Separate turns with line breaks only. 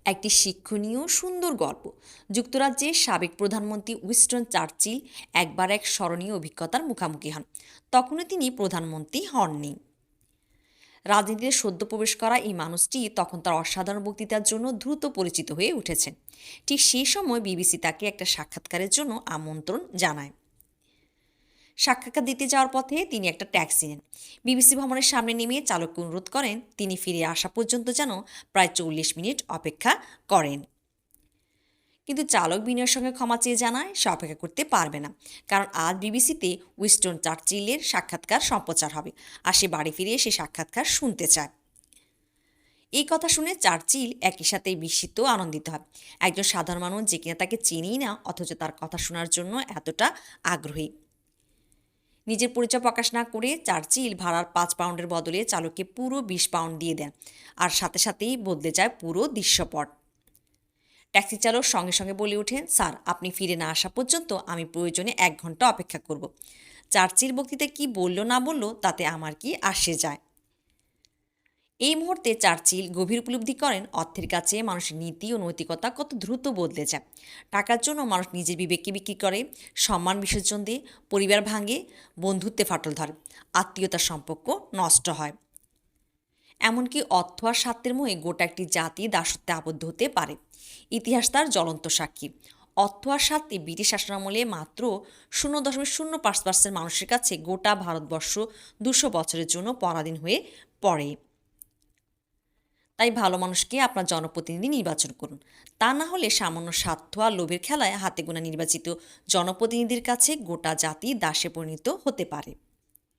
একটি শিক্ষণীয় সুন্দর গল্প। যুক্তরাজ্যের সাবেক প্রধানমন্ত্রী উইনস্টন চার্চিল একবার এক স্মরণীয় অভিজ্ঞতার মুখোমুখি হন। তখনও তিনি প্রধানমন্ত্রী হননি। রাজনীতিতে সদ্য প্রবেশ করা এই মানুষটি তখন তার অসাধারণ বক্তৃতার জন্য দ্রুত পরিচিত হয়ে উঠেছেন। ঠিক সেই সময় বিবিসি তাকে একটা সাক্ষাৎকারের জন্য আমন্ত্রণ জানায়। সাক্ষাৎকার দিতে যাওয়ার পথে তিনি একটা ট্যাক্সি নেন। বিবিসি ভবনের সামনে নেমে চালককে অনুরোধ করেন তিনি ফিরে আসা পর্যন্ত যেন প্রায় 40 মিনিট অপেক্ষা করেন। কিন্তু চালক বিনয়ের সঙ্গে ক্ষমা চেয়ে জানায় সে অপেক্ষা করতে পারবে না, কারণ আজ বিবিসিতে উইনস্টন চার্চিলের সাক্ষাৎকার সম্প্রচার হবে, আর সে বাড়ি ফিরে সে সাক্ষাৎকার শুনতে চায়। এই কথা শুনে চার্চিল একই সাথে বিস্মিত ও আনন্দিত হয়। একজন সাধারণ মানুষ যে কিনা তাকে চেনেই না, অথচ তার কথা শোনার জন্য এতটা আগ্রহী। নিজের পরিচয় প্রকাশ না করে চার্চিল ভাড়ার 5 পাউন্ডের বদলে চালককে পুরো 20 পাউন্ড দিয়ে দেন, আর সাথে সাথেই বদলে যায় পুরো দৃশ্যপট। ট্যাক্সি চালক সঙ্গে সঙ্গে বলে ওঠেন, স্যার, আপনি ফিরে না আসা পর্যন্ত আমি প্রয়োজনে 1 ঘন্টা অপেক্ষা করব। চার্চিল বক্তৃতা কি বলল না বলল তাতে আমার কি আসে যায়। এই মুহূর্তে চার্চিল গভীর উপলব্ধি করেন অর্থের কাছে মানুষের নীতি ও নৈতিকতা কত দ্রুত বদলে যায়। টাকার জন্য মানুষ নিজের বিবেককে বিক্রি করে, সম্মান বিসর্জন দিয়ে, পরিবার ভাঙে, বন্ধুত্বে ফাটল ধরে, আত্মীয়তার সম্পর্ক নষ্ট হয়। এমনকি অর্থ আর স্বার্থের মোহে গোটা একটি জাতি দাসত্বে আবদ্ধ হতে পারে। ইতিহাস তার জ্বলন্ত সাক্ষী। অর্থ আর স্বার্থে ব্রিটিশ শাসনামলে মাত্র 0.05% মানুষের কাছে গোটা ভারতবর্ষ 200 বছরের জন্য পরাধীন হয়ে পড়ে। তাই ভালো মানুষকে আপনার জনপ্রতিনিধি নির্বাচন করুন। তা না হলে সামান্য স্বার্থ আর লোভের খেলায় হাতে গোনা নির্বাচিত জনপ্রতিনিধির কাছে গোটা জাতি দাসে পরিণত হতে পারে।